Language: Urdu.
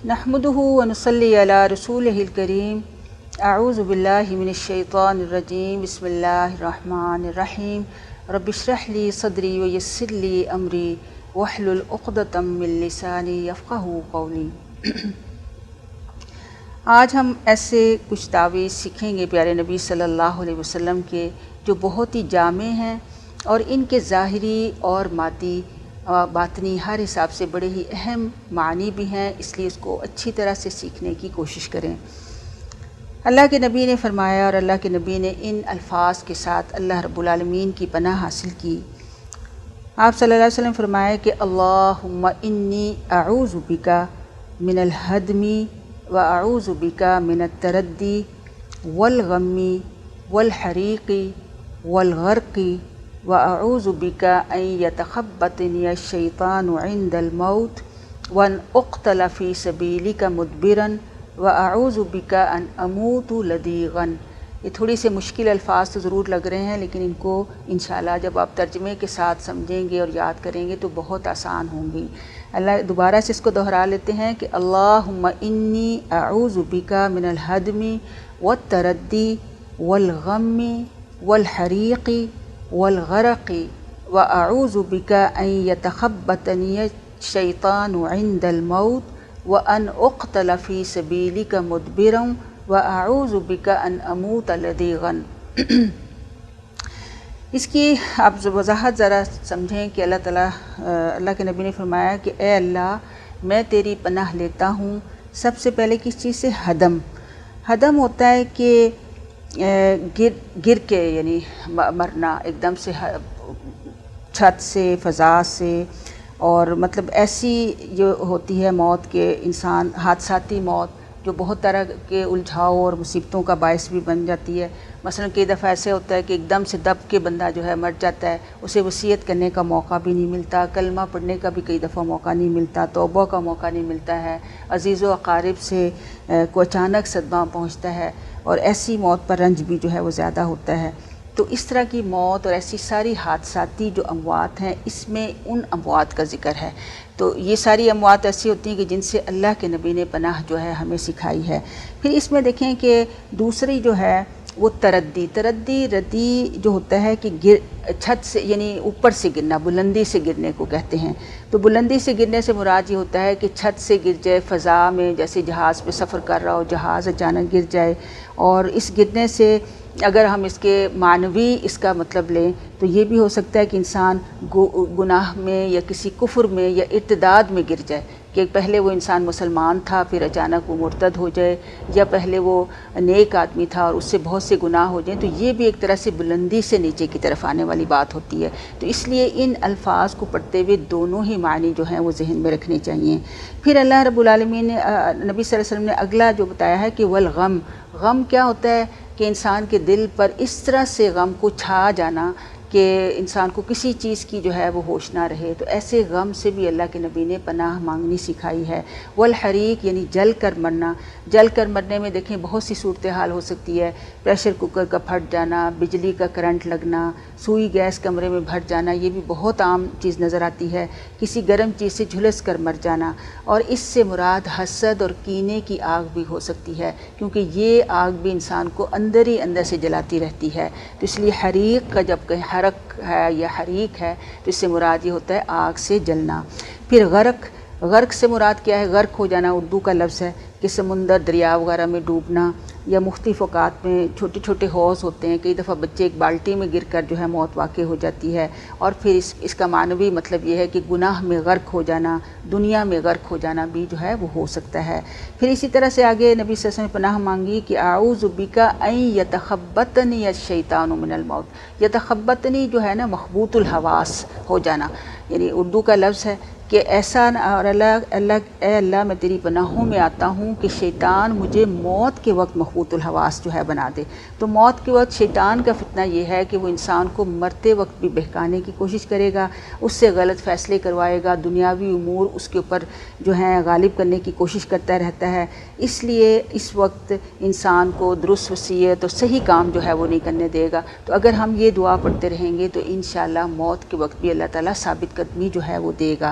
نحمدہ ونصلی علی رسولہ الکریم اعوذ باللہ من الشیطان الرجیم بسم اللہ الرحمن الرحیم رب اشرح لی صدری ویسر لی امری واحلل عقدۃ من لسانی یفقہوا قولی۔ آج ہم ایسے کچھ تعویذ سیکھیں گے پیارے نبی صلی اللہ علیہ وسلم کے، جو بہت ہی جامع ہیں اور ان کے ظاہری اور مادی باطنی ہر حساب سے بڑے ہی اہم معنی بھی ہیں، اس لیے اس کو اچھی طرح سے سیکھنے کی کوشش کریں۔ اللہ کے نبی نے فرمایا اور اللہ کے نبی نے ان الفاظ کے ساتھ اللہ رب العالمین کی پناہ حاصل کی۔ آپ صلی اللہ علیہ وسلم فرمایا کہ اللہم انی اعوذ بک من الہدم و اعوذ بک من التردی والغم والحریق والغرق وَأَعُوذُ بِكَ أَن يَتَخَبَّطَنِيَ الشَّيْطَانُ عِنْدَ الْمَوْتِ وَأَنْ أُقْتَلَ فِي سَبِيلِكَ مُدْبِرًا وَأَعُوذُ بِكَ أَنْ أَمُوتُ لَدِيغًا۔ یہ تھوڑی سے مشکل الفاظ تو ضرور لگ رہے ہیں، لیکن ان کو انشاءاللہ جب آپ ترجمے کے ساتھ سمجھیں گے اور یاد کریں گے تو بہت آسان ہوں گی۔ اللہ دوبارہ سے اس کو دہرا لیتے ہیں کہ اللہم انی اعوذ بک من الہدم والتردی والغم والحریق والغرق وأعوذ بك أن يتخبطني الشيطان عند الموت وأن أقتل في سبيلك مدبرا وأعوذ بك أن أموت لديغا۔ اس کی آپ وضاحت ذرا سمجھیں کہ اللہ کے نبی نے فرمایا کہ اے اللہ میں تیری پناہ لیتا ہوں سب سے پہلے کس چیز سے؟ ہدم۔ ہدم ہوتا ہے کہ گر کے یعنی مرنا، ایک دم سے چھت سے، فضا سے، اور مطلب ایسی جو ہوتی ہے موت کے انسان حادثاتی موت جو بہت طرح کے الجھاؤ اور مصیبتوں کا باعث بھی بن جاتی ہے۔ مثلا کئی دفعہ ایسے ہوتا ہے کہ ایک دم سے دب کے بندہ جو ہے مر جاتا ہے، اسے وصیت کرنے کا موقع بھی نہیں ملتا، کلمہ پڑھنے کا بھی کئی دفعہ موقع نہیں ملتا، توبہ کا موقع نہیں ملتا ہے، عزیز و اقارب سے کو اچانک صدمہ پہنچتا ہے، اور ایسی موت پر رنج بھی جو ہے وہ زیادہ ہوتا ہے۔ تو اس طرح کی موت اور ایسی ساری حادثاتی جو اموات ہیں، اس میں ان اموات کا ذکر ہے۔ تو یہ ساری اموات ایسی ہوتی ہیں کہ جن سے اللہ کے نبی نے پناہ جو ہے ہمیں سکھائی ہے۔ پھر اس میں دیکھیں کہ دوسری جو ہے وہ ردی جو ہوتا ہے کہ چھت سے یعنی اوپر سے گرنا، بلندی سے گرنے کو کہتے ہیں۔ تو بلندی سے گرنے سے مراد یہ ہوتا ہے کہ چھت سے گر جائے، فضا میں جیسے جہاز پہ سفر کر رہا ہو، جہاز اچانک گر جائے، اور اس گرنے سے اگر ہم اس کے معنوی اس کا مطلب لیں تو یہ بھی ہو سکتا ہے کہ انسان گناہ میں یا کسی کفر میں یا ارتداد میں گر جائے، کہ پہلے وہ انسان مسلمان تھا پھر اچانک وہ مرتد ہو جائے، یا پہلے وہ نیک آدمی تھا اور اس سے بہت سے گناہ ہو جائیں، تو یہ بھی ایک طرح سے بلندی سے نیچے کی طرف آنے والی بات ہوتی ہے۔ تو اس لیے ان الفاظ کو پڑھتے ہوئے دونوں ہی معنی جو ہیں وہ ذہن میں رکھنے چاہیے۔ پھر اللہ رب العالمین نے نبی صلی اللہ علیہ وسلم نے اگلا جو بتایا ہے کہ والغم، غم کیا ہوتا ہے کہ انسان کے دل پر اس طرح سے غم کو چھا جانا کہ انسان کو کسی چیز کی جو ہے وہ ہوش نہ رہے، تو ایسے غم سے بھی اللہ کے نبی نے پناہ مانگنی سکھائی ہے۔ والحریق یعنی جل کر مرنا۔ جل کر مرنے میں دیکھیں بہت سی صورتحال ہو سکتی ہے، پریشر کوکر کا پھٹ جانا، بجلی کا کرنٹ لگنا، سوئی گیس کمرے میں بھر جانا، یہ بھی بہت عام چیز نظر آتی ہے، کسی گرم چیز سے جھلس کر مر جانا، اور اس سے مراد حسد اور کینے کی آگ بھی ہو سکتی ہے، کیونکہ یہ آگ بھی انسان کو اندر ہی اندر سے جلاتی رہتی ہے۔ تو اس لیے حریق کا جب کہیں حرق ہے یا حریق ہے تو اس سے مراد یہ ہوتا ہے آگ سے جلنا۔ پھر غرق سے مراد کیا ہے؟ غرق ہو جانا اردو کا لفظ ہے کہ سمندر، دریا وغیرہ میں ڈوبنا، یا مختلف اوقات میں چھوٹے چھوٹے حوض ہوتے ہیں، کئی دفعہ بچے ایک بالٹی میں گر کر جو ہے موت واقع ہو جاتی ہے، اور پھر اس کا معنوی مطلب یہ ہے کہ گناہ میں غرق ہو جانا، دنیا میں غرق ہو جانا بھی جو ہے وہ ہو سکتا ہے۔ پھر اسی طرح سے آگے نبی صلی اللہ علیہ وسلم نے پناہ مانگی کہ اعوذ بک ان یتخبطنی الشیطان من الموت۔ یتخبطنی جو ہے نا مخبوط الحواس ہو جانا، یعنی اردو کا لفظ ہے کہ ایسا اور اے اللہ میں تیری پناہوں میں آتا ہوں کہ شیطان مجھے موت کے وقت مخبوط الحواس جو ہے بنا دے۔ تو موت کے وقت شیطان کا فتنہ یہ ہے کہ وہ انسان کو مرتے وقت بھی بہکانے کی کوشش کرے گا، اس سے غلط فیصلے کروائے گا، دنیاوی امور اس کے اوپر جو ہیں غالب کرنے کی کوشش کرتا رہتا ہے۔ اس لیے اس وقت انسان کو درست وصیت اور صحیح کام جو ہے وہ نہیں کرنے دے گا۔ تو اگر ہم یہ دعا پڑھتے رہیں گے تو انشاءاللہ موت کے وقت بھی اللہ تعالیٰ ثابت قدمی جو ہے وہ دے گا۔